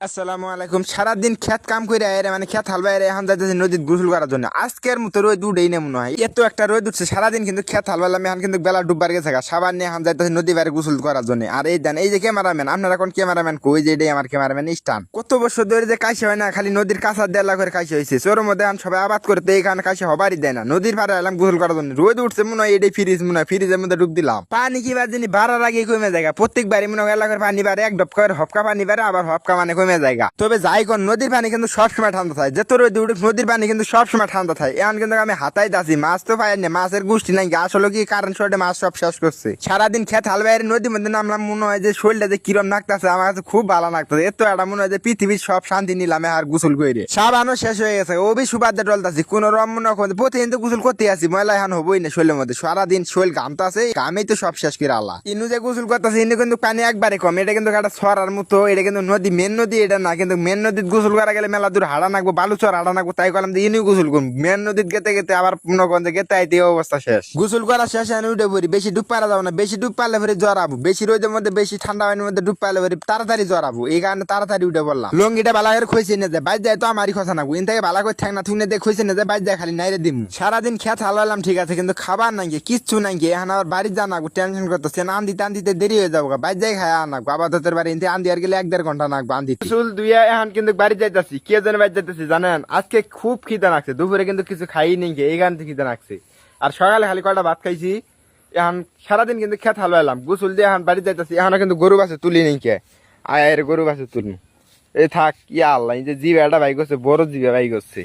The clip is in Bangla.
আসসালামু আলাইকুম। সারাদিন খেত কাম করে আইরে মানে খেত হাল বাইরে এখন যাইতেছি নদীত গোসল করার জন্য। আজকের মতো রোদ উঠেই না মনে হয়, এত একটা রোদ উঠছে। সারাদিন কিন্তু খেত হাল বাইলাম, এখন কিন্তু বেলা ডুববার গেছে সাবান নিয়ে এখন যাইতেছি নদী বাইরে গোসল করার জন্য। আর এই দেন এই যে ক্যামেরাম্যান, আপনারা এখন ক্যামেরাম্যান কই যে এটাই আমার ক্যামেরাম্যান স্টান। কত বছর ধরে যে কাশি হয় না, খালি নদীর কাছার দেড়লা করে কাশি হয়েছে। চোর মধ্যে এখন সবাই আবাদ করতে এখানে কাশি হবারই দেয় না। নদীর পাড়ে এলাম গোসল করার জন্য, রোদ উঠছে মনে হয় এটাই ফ্রিজ, মনে হয় ফ্রিজের মধ্যে ডুব দিলাম। পানি কি বার যিনি বাড়ার আগে কমে যায়, প্রত্যেকবারই মনে হয় এলাকার পানি বাড়ে, এক ডপকা হপকা পানি বাড়ে, আবার হপকা মানে কমে যায়। তবে যাই কোন নদীর পানি কিন্তু সবসময় ঠান্ডা থাকে, যে তোর নদীর পানি কিন্তু সবসময় ঠান্ডা থাকে। এখন কিন্তু আমি হাতাই দাসি, মাছ তো পাই না, মাছের গোষ্ঠী নাই। আসলে কি কারণ শরীরে মাছ সব শেষ করছে। সারাদিন খেত হাল বাইরে নদীর মধ্যে নামলাম, মনে হয় যে শরীরটা যে কিরম নাকতেছে, আমার কাছে খুব ভালো লাগতেছে। এত একটা মনে হয় যে পৃথিবীর সব শান্তি নিলাম আর গোসল করে। সাবানও শেষ হয়ে গেছে, ও বি সুবাদে ডলতাছি কোন রম মনে হয় প্রতিদিন তো গোসল করতে আসি, ময়লা এখন হবোই না শরীরের মধ্যে। সারাদিন শরীর ঘামতাছে, ঘামেই তো সব শেষ করে আল্লাহ। ইনু যে গোসল করতেছে ইনু কিন্তু পানি একবারে কম, এটা কিন্তু একটা ছড়ার মতো। এটা কিন্তু নদী, মেন নদী এটা না, কিন্তু মেন নদীর গোসল করা গেলে মেলা দূর হাড়া নাকবো, বালুচর হাড়া নাকবো। তাই করলাম যে ইনি গোসল করুন মেন নদীত গেতে গেতে, আবার মনে করেন যে গেতে আইতে অবস্থা শেষ। গোসল করা শেষ আমি উঠে পড়ি। বেশি ডুব পারা যাবো না, বেশি ডুব পারলে পরে জ্বর আবু। বেশি রোদের মধ্যে, বেশি ঠান্ডা পানির মধ্যে ডুব পারলে পরে তাড়াতাড়ি জ্বর আবু। এই কারণে তাড়াতাড়ি উঠে পড়লাম। লঙ্গিটা বালা করে খুঁজে নিয়ে যায়, বাইর যায় তো আমারই কথা নাকবো। ইন থেকে বালা করে ঠ্যাং না থুনে দিয়ে খুঁজে নিয়ে যায়, বাইর যায় খালি নাইরে দিম। সারাদিন খেত হালালাম ঠিক আছে, কিন্তু খাবার নাই গিয়ে কিচ্ছু নাই গিয়ে। এখন আবার বাড়ি যা নাকবো, টেনশন করতেছে না, আন্দিতে আন্দিতে দেরি হয়ে যাবো। বাইর যাই খায় আনাকবো, আবার তোদের বাড়ি ইনতে আন্দি আর গেলে 1-1.5 ঘন্টা নাকবো আন্দিতে। চুল দুইয়া এখন কিন্তু বাড়ি যাইতাছি। কে যেন বাড়ি যাইতেছি জানেন? আজকে খুব খিদে লাগছে, দুপুরে কিন্তু কিছু খাই নেই গিয়ে, এই গান খিদে লাগছে। আর সকালে খালি কয়টা ভাত খাইছি। এখন সারাদিন কিন্তু খেত হালবাইলাম, গোসল দিয়ে এখন বাড়ি যাইতেছি। এখন কিন্তু গরু বাছুর তুলি নেই কে, আয়ের গরু বাছুর তুলু। এই থাক ইয়া আল্লাহ, যে জিবা একটা বাইক করছে, বড় জিবা বাইক করছে।